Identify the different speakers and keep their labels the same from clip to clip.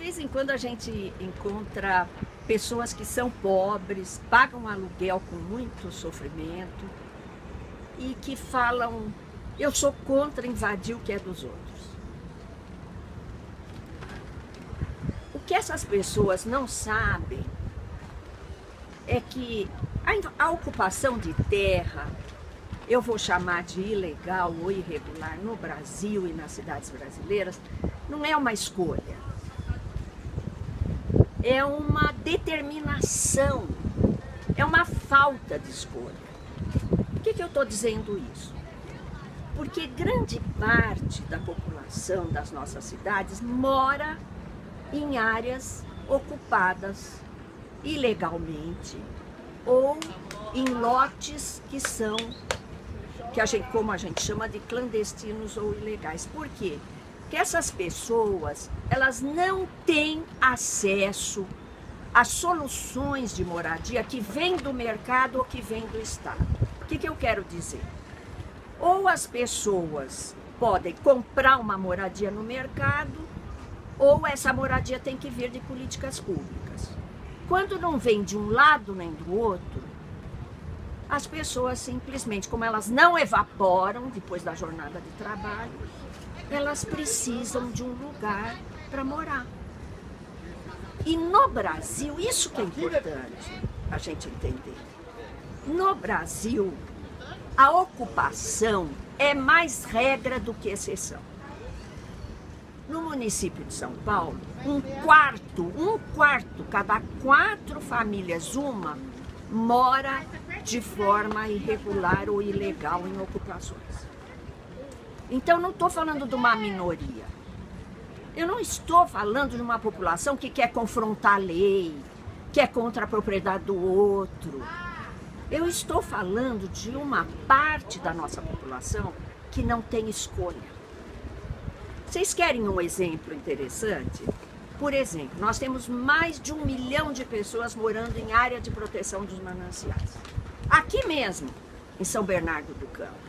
Speaker 1: vez em quando a gente encontra pessoas que são pobres, pagam aluguel com muito sofrimento e que falam: eu sou contra invadir o que é dos outros. O que essas pessoas não sabem é que a ocupação de terra, eu vou chamar de ilegal ou irregular no Brasil e nas cidades brasileiras, não é uma escolha. É uma determinação, é uma falta de escolha. Por que eu estou dizendo isso? Porque grande parte da população das nossas cidades mora em áreas ocupadas ilegalmente ou em lotes que são, como a gente chama de clandestinos ou ilegais. Por quê? Porque essas pessoas, elas não têm acesso a soluções de moradia que vêm do mercado ou que vêm do Estado. O que eu quero dizer? Ou as pessoas podem comprar uma moradia no mercado, ou essa moradia tem que vir de políticas públicas. Quando não vem de um lado nem do outro, as pessoas simplesmente, como elas não evaporam depois da jornada de trabalho, elas precisam de um lugar para morar. E no Brasil, isso que é importante a gente entender. No Brasil, a ocupação é mais regra do que exceção. No município de São Paulo, um quarto, cada 4 famílias, uma mora de forma irregular ou ilegal em ocupações. Então, não estou falando de uma minoria. Eu não estou falando de uma população que quer confrontar a lei, que é contra a propriedade do outro. Eu estou falando de uma parte da nossa população que não tem escolha. Vocês querem um exemplo interessante? Por exemplo, nós temos mais de 1 milhão de pessoas morando em área de proteção dos mananciais. Aqui mesmo, em São Bernardo do Campo,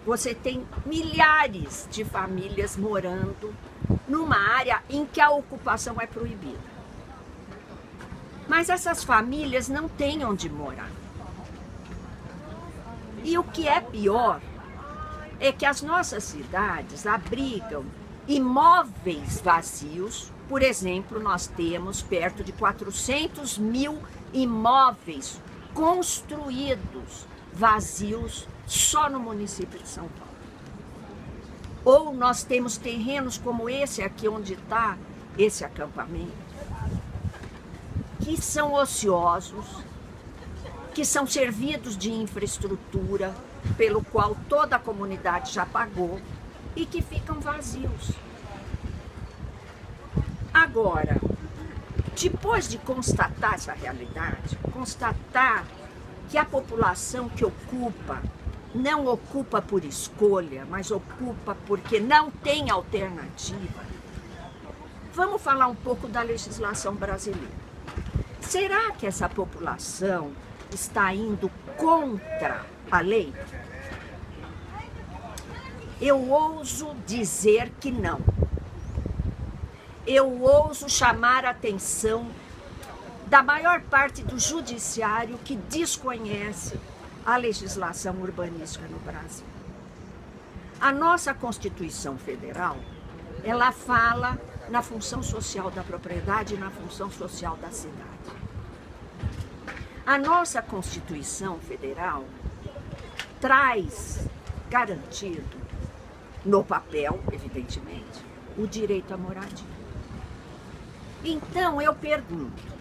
Speaker 1: você tem milhares de famílias morando numa área em que a ocupação é proibida. Mas essas famílias não têm onde morar. E o que é pior é que as nossas cidades abrigam imóveis vazios. Por exemplo, nós temos perto de 400 mil imóveis construídos vazios só no município de São Paulo. Ou nós temos terrenos como esse aqui onde está esse acampamento, que são ociosos, que são servidos de infraestrutura, pelo qual toda a comunidade já pagou, e que ficam vazios. Agora, depois de constatar essa realidade, constatar que a população que ocupa, não ocupa por escolha, mas ocupa porque não tem alternativa, vamos falar um pouco da legislação brasileira. Será que essa população está indo contra a lei? Eu ouso dizer que não. Eu ouso chamar a atenção da maior parte do judiciário que desconhece a legislação urbanística no Brasil. A nossa Constituição Federal, ela fala na função social da propriedade e na função social da cidade. A nossa Constituição Federal traz garantido, no papel, evidentemente, o direito à moradia. Então, eu pergunto,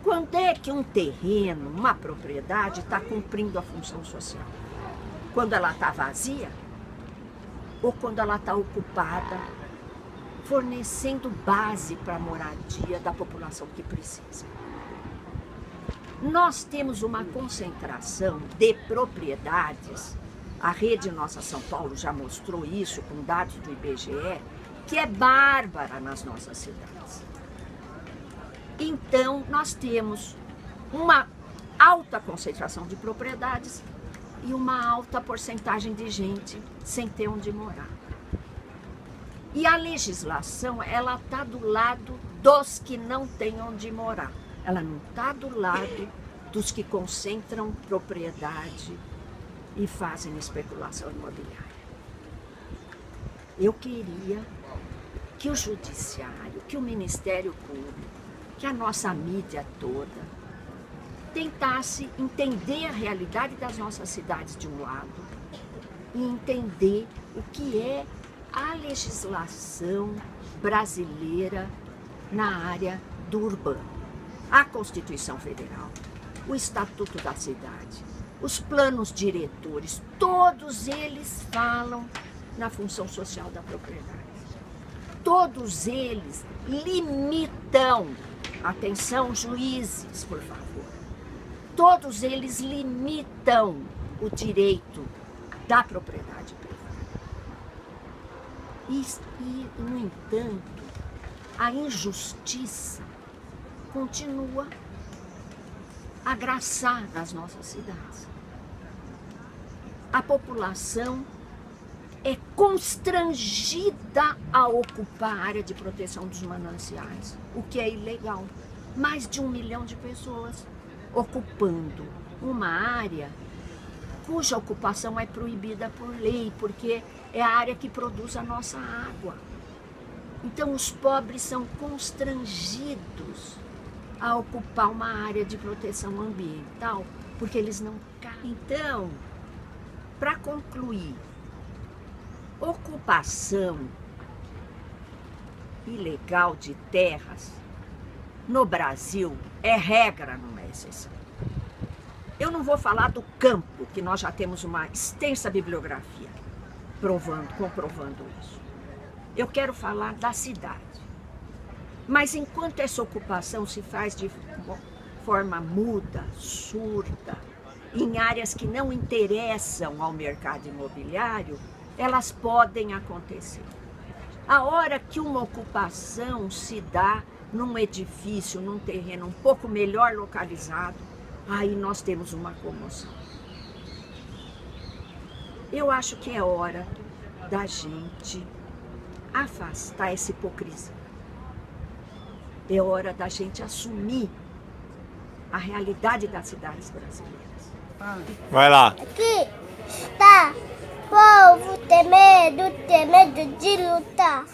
Speaker 1: quando é que um terreno, uma propriedade, está cumprindo a função social? Quando ela está vazia? Ou quando ela está ocupada, fornecendo base para a moradia da população que precisa? Nós temos uma concentração de propriedades, a Rede Nossa São Paulo já mostrou isso com dados do IBGE, que é bárbara nas nossas cidades. Então, nós temos uma alta concentração de propriedades e uma alta porcentagem de gente sem ter onde morar. E a legislação, ela está do lado dos que não têm onde morar. Ela não está do lado dos que concentram propriedade e fazem especulação imobiliária. Eu queria que o judiciário, que o Ministério Público, que a nossa mídia toda tentasse entender a realidade das nossas cidades de um lado e entender o que é a legislação brasileira na área do urbano. A Constituição Federal, o Estatuto da Cidade, os planos diretores, todos eles falam na função social da propriedade. Todos eles limitam, atenção juízes, por favor, todos eles limitam o direito da propriedade privada. E, no entanto, a injustiça continua a graçar nas nossas cidades. A população é constrangida a ocupar a área de proteção dos mananciais, o que é ilegal. Mais de 1 milhão de pessoas ocupando uma área cuja ocupação é proibida por lei, porque é a área que produz a nossa água. Então os pobres são constrangidos a ocupar uma área de proteção ambiental, porque eles não cabem. Então, para concluir, ocupação ilegal de terras no Brasil é regra, não é exceção. Eu não vou falar do campo, que nós já temos uma extensa bibliografia comprovando isso. Eu quero falar da cidade. Mas enquanto essa ocupação se faz de forma muda, surda, em áreas que não interessam ao mercado imobiliário, elas podem acontecer. A hora que uma ocupação se dá num edifício, num terreno um pouco melhor localizado, aí nós temos uma comoção. Eu acho que é hora da gente afastar essa hipocrisia. É hora da gente assumir a realidade das cidades brasileiras.
Speaker 2: Vai lá.
Speaker 3: Aqui está, povo tem medo de lutar.